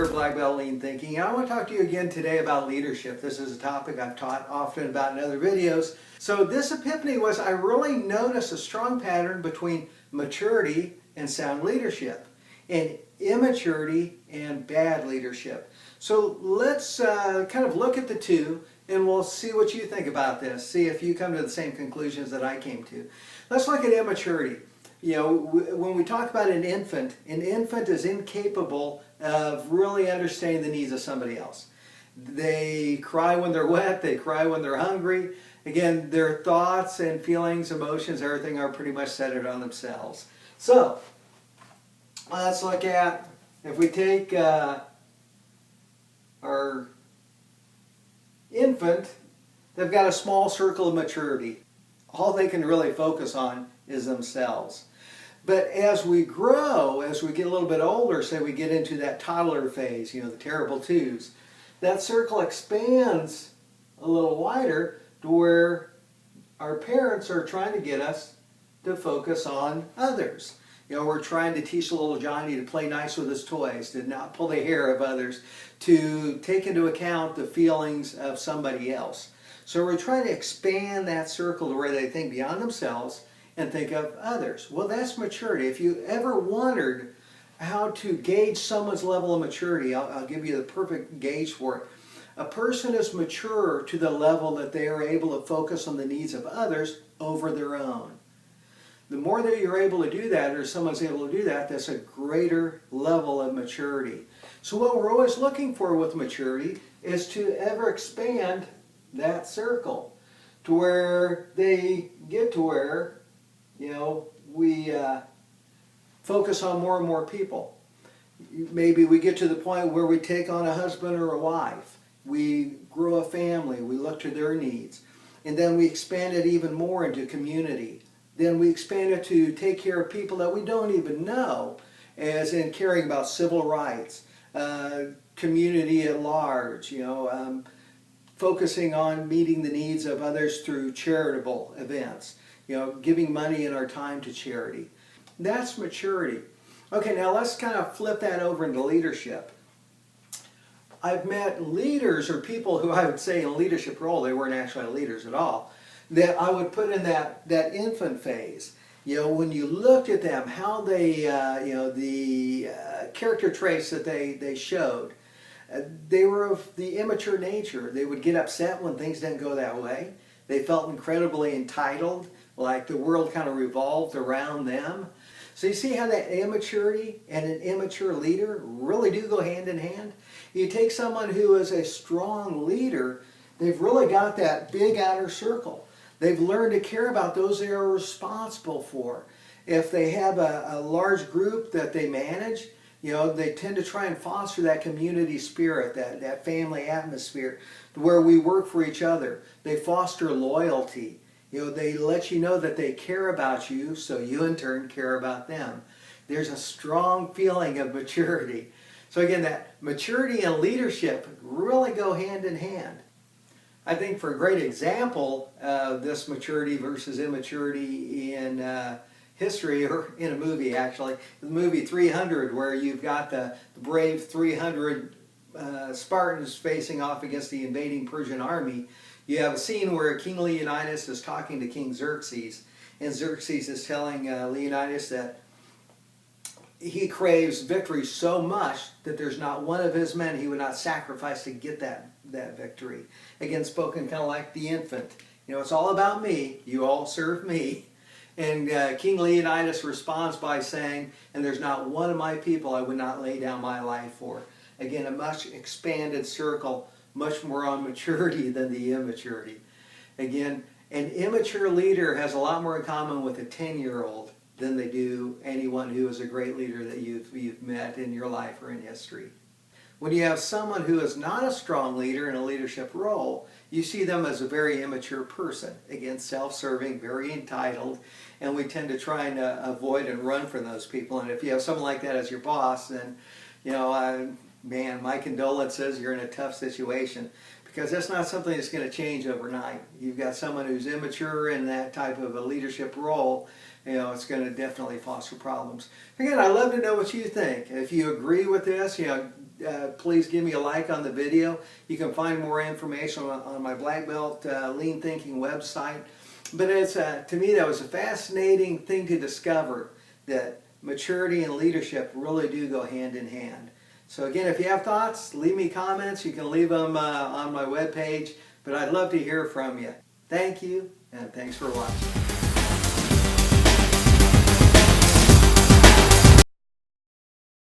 Immature Black Belt Lean Thinking. I want to talk to you again today about leadership. This is a topic I've taught often about in other videos. So this epiphany was I really noticed a strong pattern between maturity and sound leadership, and immaturity and bad leadership. So let's kind of look at the two, and we'll see what you think about this. See if you come to the same conclusions that I came to. Let's look at immaturity. You know, when we talk about an infant is incapable of really understanding the needs of somebody else. They cry when they're wet, they cry when they're hungry. Again, their thoughts and feelings, emotions, everything are pretty much centered on themselves. So, let's look at, if we take our infant, they've got a small circle of maturity. All they can really focus on is themselves. But as we grow, as we get a little bit older, say we get into that toddler phase, you know, the terrible twos, that circle expands a little wider to where our parents are trying to get us to focus on others. You know, we're trying to teach little Johnny to play nice with his toys, to not pull the hair of others, to take into account the feelings of somebody else. So we're trying to expand that circle to where they think beyond themselves and think of others. Well, that's maturity. If you ever wondered how to gauge someone's level of maturity, I'll give you the perfect gauge for it. A person is mature to the level that they are able to focus on the needs of others over their own. The more that you're able to do that, or someone's able to do that, that's a greater level of maturity. So what we're always looking for with maturity is to ever expand that circle to where they get to where, you know, we focus on more and more people. Maybe we get to the point where we take on a husband or a wife. We grow a family. We look to their needs. And then we expand it even more into community. Then we expand it to take care of people that we don't even know, as in caring about civil rights, community at large, you know, focusing on meeting the needs of others through charitable events, you know, giving money and our time to charity. That's maturity. Okay, now let's kind of flip that over into leadership. I've met leaders or people who I would say in a leadership role, they weren't actually leaders at all, that I would put in that infant phase. You know, when you looked at them, how they, you know, the character traits that they showed, they were of the immature nature. They would get upset when things didn't go that way. They felt incredibly entitled, like the world kind of revolved around them. So you see how that immaturity and an immature leader really do go hand in hand? You take someone who is a strong leader, they've really got that big outer circle. They've learned to care about those they are responsible for. If they have a large group that they manage, you know, they tend to try and foster that community spirit, that family atmosphere, where we work for each other. They foster loyalty. You know, they let you know that they care about you, so you in turn care about them. There's a strong feeling of maturity. So again, that maturity and leadership really go hand in hand. I think for a great example of this maturity versus immaturity in history, or in a movie actually, the movie 300, where you've got the brave 300 Spartans facing off against the invading Persian army. You have a scene where King Leonidas is talking to King Xerxes, and Xerxes is telling Leonidas that he craves victory so much that there's not one of his men he would not sacrifice to get that victory. Again, spoken kind of like the infant. You know, it's all about me. You all serve me. And King Leonidas responds by saying, and there's not one of my people I would not lay down my life for. Again, a much expanded circle, much more on maturity than the immaturity. Again, an immature leader has a lot more in common with a 10-year-old than they do anyone who is a great leader that you've met in your life or in history. When you have someone who is not a strong leader in a leadership role, you see them as a very immature person. Again, self-serving, very entitled, and we tend to try and avoid and run from those people. And if you have someone like that as your boss, then, you know, man, my condolences, you're in a tough situation, because that's not something that's going to change overnight. You've got someone who's immature in that type of a leadership role, you know, it's going to definitely foster problems. Again, I'd love to know what you think. If you agree with this, you know, please give me a like on the video. You can find more information on my Black Belt Lean Thinking website. But it's to me, that was a fascinating thing to discover, that maturity and leadership really do go hand in hand. So again, if you have thoughts, leave me comments. You can leave them on my webpage, but I'd love to hear from you. Thank you, and thanks for watching.